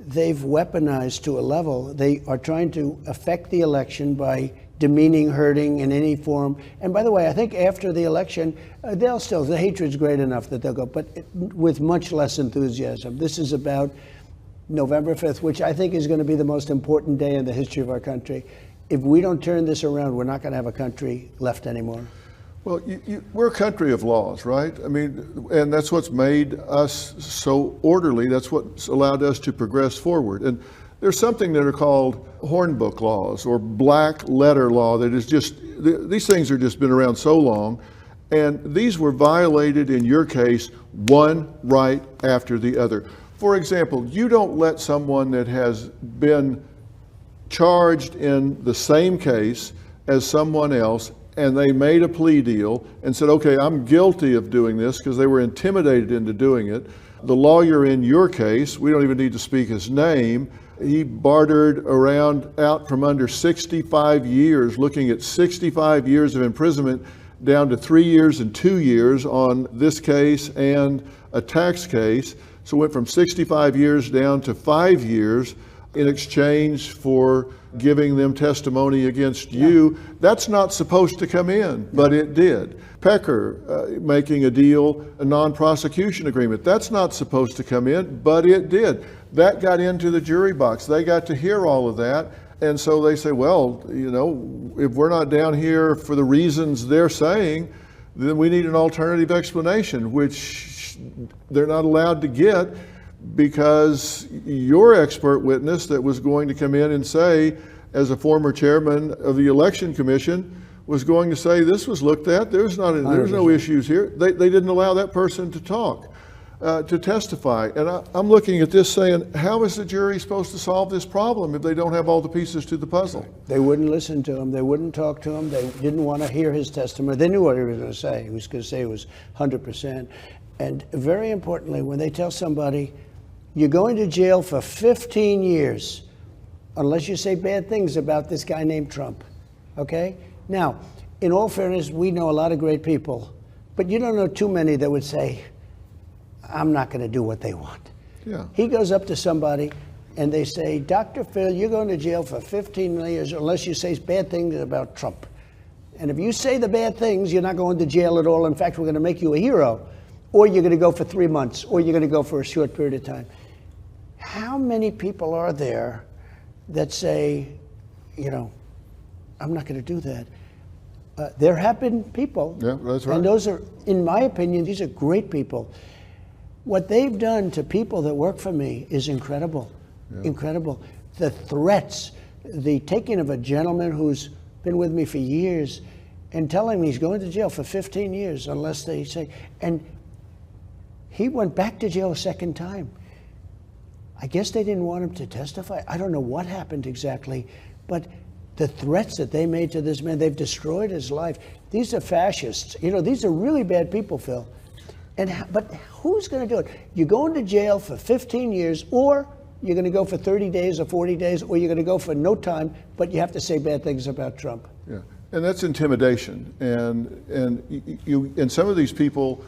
they've weaponized to a level. They are trying to affect the election by demeaning, hurting in any form. And by the way, I think after the election, the hatred's great enough that they'll go, but with much less enthusiasm. This is about November 5th, which I think is going to be the most important day in the history of our country. If we don't turn this around, we're not going to have a country left anymore. Well, we're a country of laws, right? I mean, and that's what's made us so orderly. That's what's allowed us to progress forward. And there's something that are called hornbook laws or black letter law that is just, these things have just been around so long. And these were violated in your case, one right after the other. For example, you don't let someone that has been charged in the same case as someone else, and they made a plea deal and said, okay, I'm guilty of doing this, because they were intimidated into doing it. The lawyer in your case, we don't even need to speak his name, he bartered around out from under 65 years, looking at 65 years of imprisonment down to 3 years and 2 years on this case and a tax case. So went from 65 years down to 5 years in exchange for giving them testimony against you. That's not supposed to come in, but it did. Pecker making a deal, a non-prosecution agreement. That's not supposed to come in, but it did. That got into the jury box. They got to hear all of that. And so they say, well, you know, if we're not down here for the reasons they're saying, then we need an alternative explanation, which they're not allowed to get, because your expert witness that was going to come in and say, as a former chairman of the Election Commission, was going to say this was looked at, there's no issues here. They didn't allow that person to talk, to testify. And I'm looking at this saying, how is the jury supposed to solve this problem if they don't have all the pieces to the puzzle? They wouldn't listen to him. They wouldn't talk to him. They didn't want to hear his testimony. They knew what he was going to say. He was going to say it was 100%. And very importantly, when they tell somebody, you're going to jail for 15 years, unless you say bad things about this guy named Trump, okay? Now, in all fairness, we know a lot of great people, but you don't know too many that would say, I'm not going to do what they want. Yeah. He goes up to somebody and they say, Dr. Phil, you're going to jail for 15 years unless you say bad things about Trump. And if you say the bad things, you're not going to jail at all. In fact, we're going to make you a hero. Or you're going to go for 3 months, or you're going to go for a short period of time. How many people are there that say, you know, I'm not going to do that? There have been people. Yeah, that's right. And those are, in my opinion, these are great people. What they've done to people that work for me is incredible. Yeah. Incredible. The threats, the taking of a gentleman who's been with me for years and telling me he's going to jail for 15 years unless they say, and he went back to jail a second time. I guess they didn't want him to testify. I don't know what happened exactly, but the threats that they made to this man, they've destroyed his life. These are fascists. You know, these are really bad people, Phil. But who's going to do it? You're going to jail for 15 years, or you're going to go for 30 days or 40 days, or you're going to go for no time, but you have to say bad things about Trump. Yeah, and that's intimidation. And some of these people,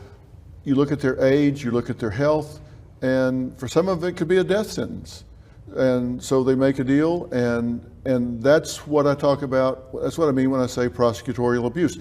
you look at their age, you look at their health, and for some of it could be a death sentence. And so they make a deal, and that's what I talk about. That's what I mean when I say prosecutorial abuse.